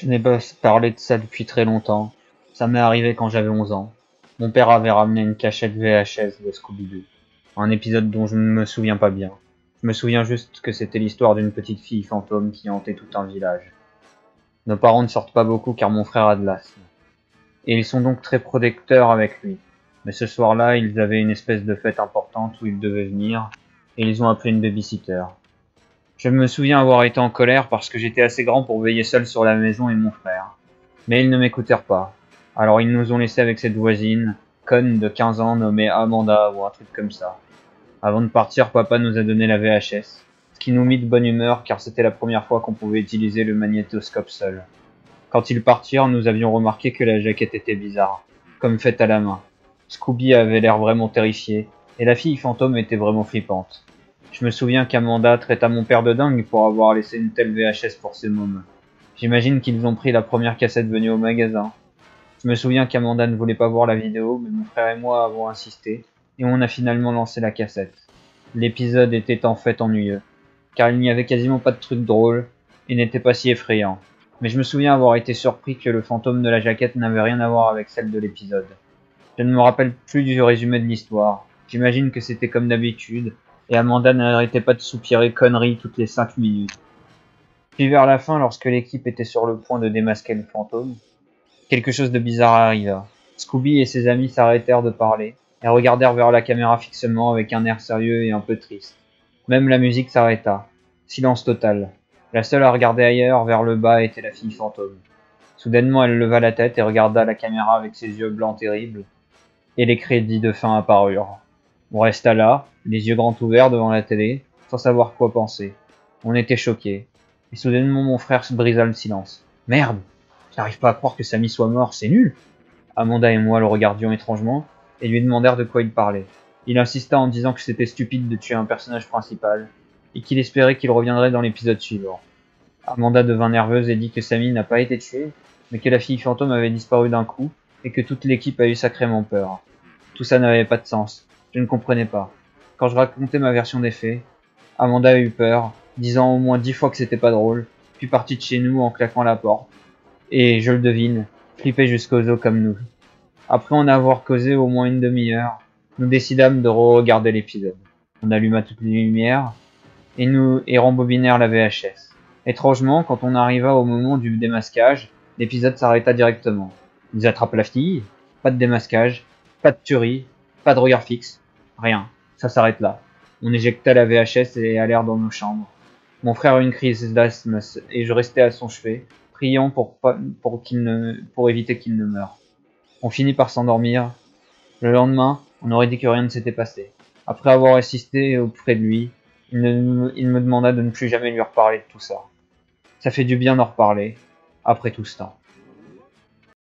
Je n'ai pas parlé de ça depuis très longtemps. Ça m'est arrivé quand j'avais 11 ans. Mon père avait ramené une cachette VHS de Scooby-Doo. Un épisode dont je ne me souviens pas bien. Je me souviens juste que c'était l'histoire d'une petite fille fantôme qui hantait tout un village. Nos parents ne sortent pas beaucoup car mon frère a de l'asthme. Et ils sont donc très protecteurs avec lui. Mais ce soir-là, ils avaient une espèce de fête importante où ils devaient venir, et ils ont appelé une babysitter. Je me souviens avoir été en colère parce que j'étais assez grand pour veiller seul sur la maison et mon frère. Mais ils ne m'écoutèrent pas. Alors ils nous ont laissés avec cette voisine, conne de 15 ans nommée Amanda ou un truc comme ça. Avant de partir, papa nous a donné la VHS, ce qui nous mit de bonne humeur car c'était la première fois qu'on pouvait utiliser le magnétoscope seul. Quand ils partirent, nous avions remarqué que la jaquette était bizarre, comme faite à la main. Scooby avait l'air vraiment terrifié, et la fille fantôme était vraiment flippante. Je me souviens qu'Amanda traita mon père de dingue pour avoir laissé une telle VHS pour ses mômes. J'imagine qu'ils ont pris la première cassette venue au magasin. Je me souviens qu'Amanda ne voulait pas voir la vidéo, mais mon frère et moi avons insisté, et on a finalement lancé la cassette. L'épisode était en fait ennuyeux, car il n'y avait quasiment pas de trucs drôles, et n'était pas si effrayant. Mais je me souviens avoir été surpris que le fantôme de la jaquette n'avait rien à voir avec celle de l'épisode. Je ne me rappelle plus du résumé de l'histoire. J'imagine que c'était comme d'habitude, et Amanda n'arrêtait pas de soupirer conneries toutes les 5 minutes. Puis vers la fin, lorsque l'équipe était sur le point de démasquer le fantôme, quelque chose de bizarre arriva. Scooby et ses amis s'arrêtèrent de parler, et regardèrent vers la caméra fixement avec un air sérieux et un peu triste. Même la musique s'arrêta. Silence total. La seule à regarder ailleurs, vers le bas, était la fille fantôme. Soudainement, elle leva la tête et regarda la caméra avec ses yeux blancs terribles, et les crédits de fin apparurent. On resta là, les yeux grands ouverts devant la télé, sans savoir quoi penser. On était choqués. Et soudainement, mon frère se brisa le silence. Merde! J'arrive pas à croire que Sammy soit mort, c'est nul! Amanda et moi le regardions étrangement, et lui demandèrent de quoi il parlait. Il insista en disant que c'était stupide de tuer un personnage principal, et qu'il espérait qu'il reviendrait dans l'épisode suivant. Amanda devint nerveuse et dit que Sammy n'a pas été tué, mais que la fille fantôme avait disparu d'un coup, et que toute l'équipe a eu sacrément peur. Tout ça n'avait pas de sens. Je ne comprenais pas. Quand je racontais ma version des faits, Amanda a eu peur, disant au moins 10 fois que c'était pas drôle, puis partie de chez nous en claquant la porte. Et, je le devine, flippait jusqu'aux os comme nous. Après en avoir causé au moins une demi-heure, nous décidâmes de re-regarder l'épisode. On alluma toutes les lumières, et rembobinèrent la VHS. Étrangement, quand on arriva au moment du démasquage, l'épisode s'arrêta directement. Ils attrapent la fille, pas de démasquage, pas de tuerie, pas de regard fixe, rien. Ça s'arrête là. On éjecta la VHS et allèrent dans nos chambres. Mon frère eut une crise d'asthme et je restais à son chevet, priant pour éviter qu'il ne meure. On finit par s'endormir. Le lendemain, on aurait dit que rien ne s'était passé. Après avoir assisté auprès de lui, il me demanda de ne plus jamais lui reparler de tout ça. Ça fait du bien d'en reparler, après tout ce temps.